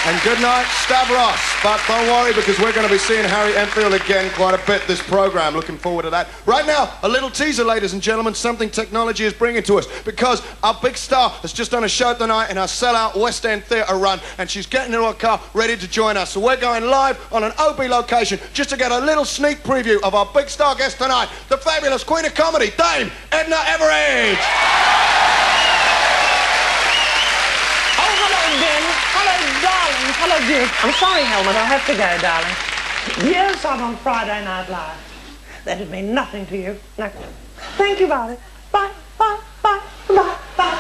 And good night, Stavros. But don't worry, because we're going to be seeing Harry Enfield again quite a bit this program. Looking forward to that. Right now, a little teaser, ladies and gentlemen, something technology is bringing to us. Because our big star has just done a show tonight in our sellout West End Theatre run, and she's getting into her car ready to join us. So we're going live on an OB location just to get a little sneak preview of our big star guest tonight, the fabulous Queen of Comedy, Dame Edna Everage. Hello, Duke. I'm sorry, Helmut. I have to go, darling. Yes, I'm on Friday Night Live. That'd mean nothing to you. No. Thank you, darling. Bye, bye, bye, bye, bye,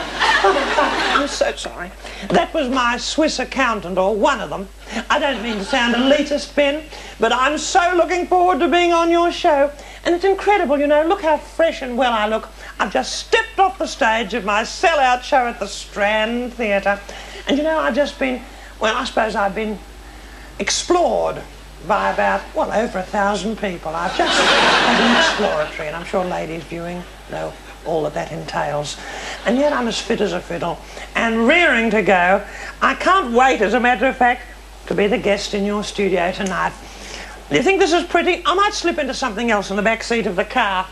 bye. I'm so sorry. That was my Swiss accountant, or one of them. I don't mean to sound elitist, Ben, but I'm so looking forward to being on your show. And it's incredible, you know. Look how fresh and well I look. I've just stepped off the stage of my sellout show at the Strand Theatre. And, you know, I've just been... Well, I suppose I've been explored by about, well, over 1,000 people. I've just had an exploratory, and I'm sure ladies viewing know all that entails. And yet I'm as fit as a fiddle and rearing to go. I can't wait, as a matter of fact, to be the guest in your studio tonight. Do you think this is pretty? I might slip into something else in the back seat of the car.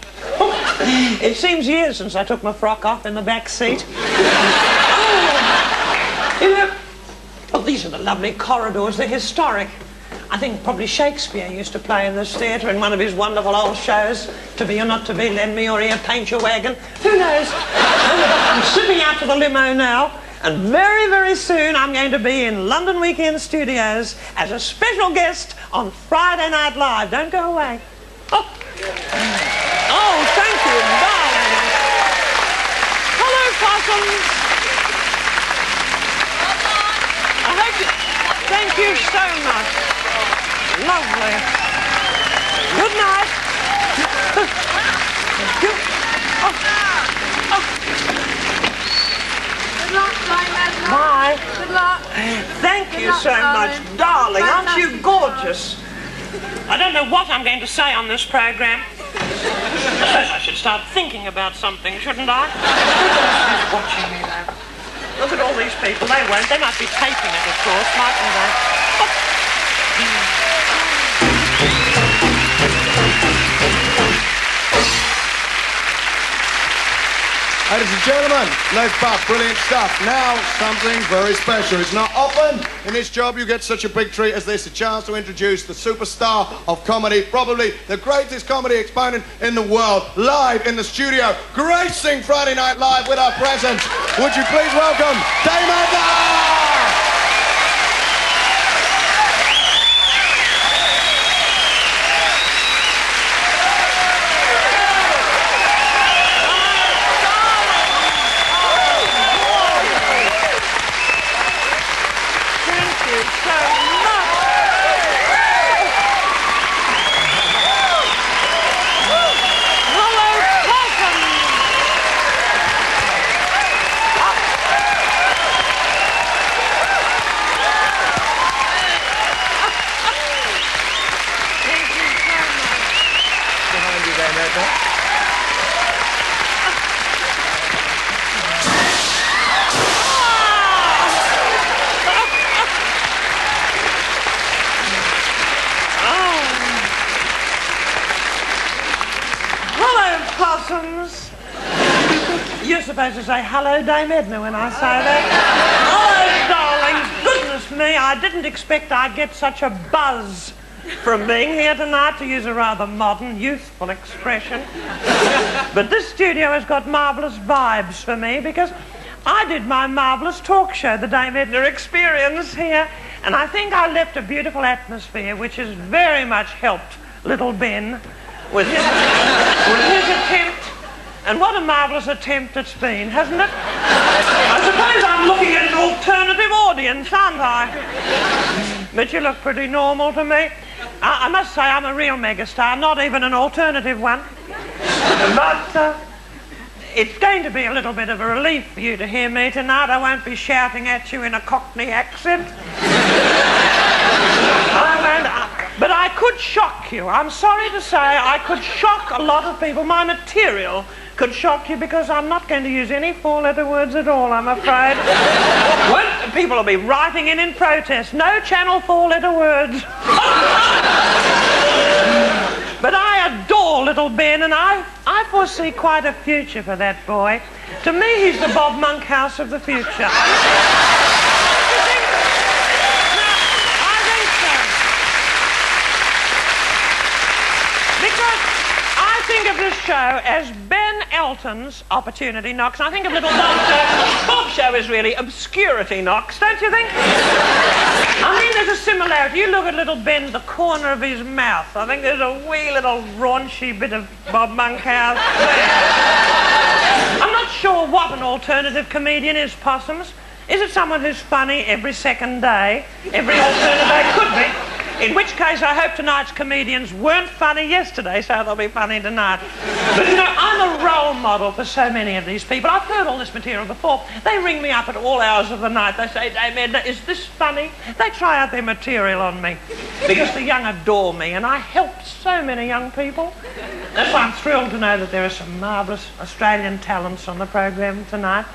It seems years since I took my frock off in the back seat. You know, oh, these are the lovely corridors. They're historic. I think probably Shakespeare used to play in this theatre in one of his wonderful old shows. To be or not to be, lend me your ear, paint your wagon. Who knows? I'm slipping out to the limo now, and very, very soon I'm going to be in London Weekend Studios as a special guest on Friday Night Live. Don't go away. Oh, thank you, darling. Hello, Possums. Thank you so much. Lovely. Good night. Thank you. Good luck, Diane. Bye. Good luck. Thank you so much, darling. Aren't you gorgeous? I don't know what I'm going to say on this program. I suppose I should start thinking about something, shouldn't I? Who's watching me, though? Look at all these people. They won't. They might be taping it, of course, mightn't they? Ladies and gentlemen, Les Buff, brilliant stuff. Now, something very special. It's not often in this job you get such a big treat as this, a chance to introduce the superstar of comedy, probably the greatest comedy exponent in the world, live in the studio, gracing Friday Night Live with our presence. Would you please welcome Dame Edna! You're supposed to say, hello, Dame Edna, when I say that. Oh, darling, goodness me, I didn't expect I'd get such a buzz from being here tonight, to use a rather modern, youthful expression. But this studio has got marvellous vibes for me, because I did my marvellous talk show, the Dame Edna Experience, here, and I think I left a beautiful atmosphere, which has very much helped little Ben with his attempt. And what a marvellous attempt it's been, hasn't it? I suppose I'm looking at an alternative audience, aren't I? But you look pretty normal to me. I must say I'm a real megastar, not even an alternative one. But it's going to be a little bit of a relief for you to hear me tonight. I won't be shouting at you in a Cockney accent. But I could shock you. I'm sorry to say I could shock a lot of people. My material could shock you, because I'm not going to use any four-letter words at all, I'm afraid. People people will be writing in protest. No Channel 4 letter words. But I adore little Ben, and I foresee quite a future for that boy. To me, he's the Bob Monkhouse of the future. I think so. Because I think of this show as Ben Elton's Opportunity Knocks, and I think of little Bob's show is really Obscurity Knocks, don't you think? I mean, there's a similarity. You look at little Ben, the corner of his mouth. I think there's a wee little raunchy bit of Bob Monkhouse there. I'm not sure what an alternative comedian is, Possums. Is it someone who's funny every second day? Every alternate day could be. In which case, I hope tonight's comedians weren't funny yesterday, so they'll be funny tonight. But, you know, I'm a role model for so many of these people. I've heard all this material before. They ring me up at all hours of the night. They say, Dame Edna, is this funny? They try out their material on me. Because the young adore me, and I help so many young people. That's why I'm thrilled to know that there are some marvellous Australian talents on the program tonight.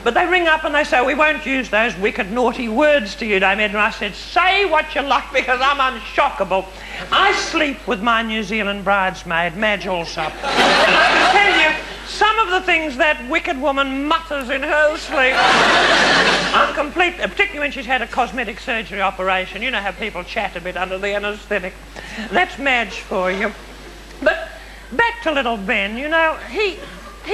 But they ring up and they say, we won't use those wicked, naughty words to you, Dame Edna. And I said, say what you like, because I'm unshockable. I sleep with my New Zealand bridesmaid, Madge Allsop. And I can tell you, some of the things that wicked woman mutters in her sleep, I'm complete, particularly when she's had a cosmetic surgery operation. You know how people chat a bit under the anaesthetic. That's Madge for you. But back to little Ben, you know, he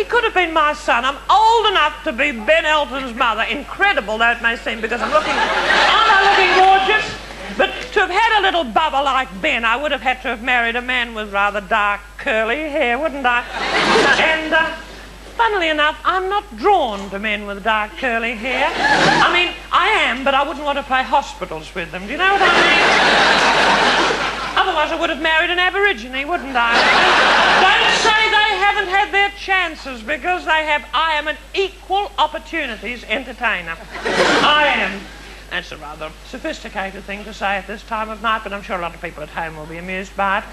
could have been my son. I'm old enough to be Ben Elton's mother. Incredible though it may seem, because aren't I looking gorgeous? But to have had a little bubba like Ben, I would have had to have married a man with rather dark, curly hair, wouldn't I? And funnily enough, I'm not drawn to men with dark, curly hair. I mean, I am, but I wouldn't want to play hospitals with them. Do you know what I mean? Otherwise, I would have married an Aborigine, wouldn't I? Don't say they haven't had their chances, because they have. I am an equal opportunities entertainer. I am. That's a rather sophisticated thing to say at this time of night, but I'm sure a lot of people at home will be amused by it.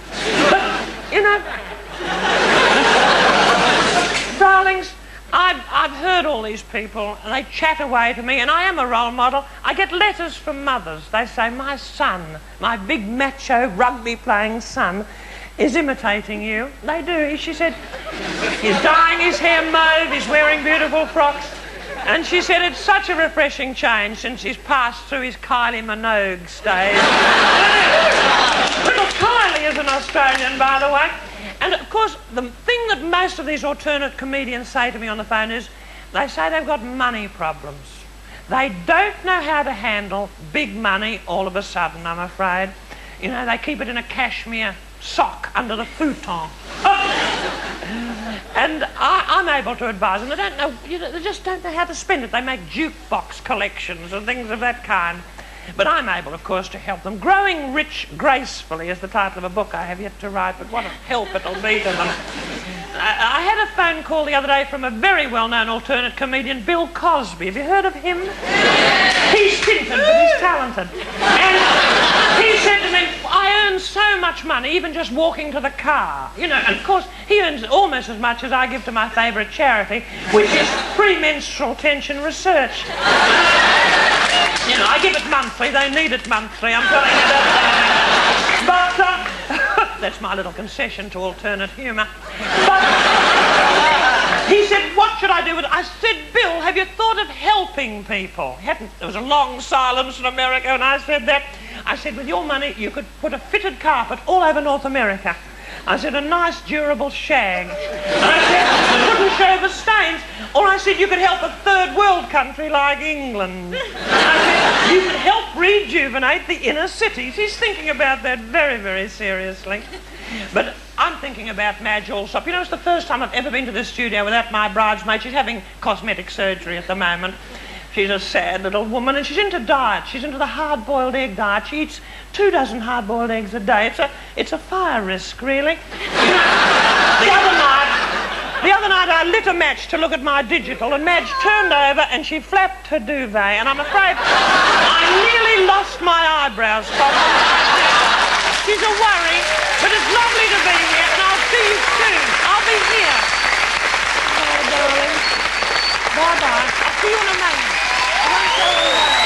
But, you know, darlings, I've heard all these people, and they chat away to me, and I am a role model. I get letters from mothers. They say, my son, my big macho rugby-playing son, is imitating you. They do. She said, he's dyeing his hair mauve, he's wearing beautiful frocks. And she said it's such a refreshing change since he's passed through his Kylie Minogue stage. Little Kylie is an Australian, by the way. And, of course, the thing that most of these alternate comedians say to me on the phone is they say they've got money problems. They don't know how to handle big money all of a sudden, I'm afraid. You know, they keep it in a cashmere sock under the futon. And I'm able to advise them. They don't know, they just don't know how to spend it. They make jukebox collections and things of that kind. But I'm able, of course, to help them. Growing Rich Gracefully is the title of a book I have yet to write, but what a help it'll be to them. I had a phone call the other day from a very well-known alternate comedian, Bill Cosby. Have you heard of him? He's tinted, but he's talented. And he said to me, I earn so much money, even just walking to the car. You know, and of course, he earns almost as much as I give to my favourite charity, which is premenstrual tension research. You know, I give it monthly. They need it monthly. I'm telling you that. But that's my little concession to alternate humour. But he said, what should I do with it? I said, Bill, have you thought of helping people? There was a long silence in America, and I said that. I said, with your money, you could put a fitted carpet all over North America. I said, a nice, durable shag. And I said, it wouldn't show the stains. Or I said, you could help a third world country like England. And I said, you could help rejuvenate the inner cities. He's thinking about that very, very seriously. But I'm thinking about Madge Allsop. You know, it's the first time I've ever been to this studio without my bridesmaid. She's having cosmetic surgery at the moment. She's a sad little woman, and she's into diet. She's into the hard-boiled egg diet. She eats 24 hard-boiled eggs a day. It's a fire risk, really. You know, the other night I lit a match to look at my digital, and Madge turned over and she flapped her duvet, and I'm afraid I nearly lost my eyebrows. She's a worry, but it's lovely to be here, and I'll see you soon. I'll be here. Bye, darling. Bye-bye. I'll see you in a moment. I won't go away.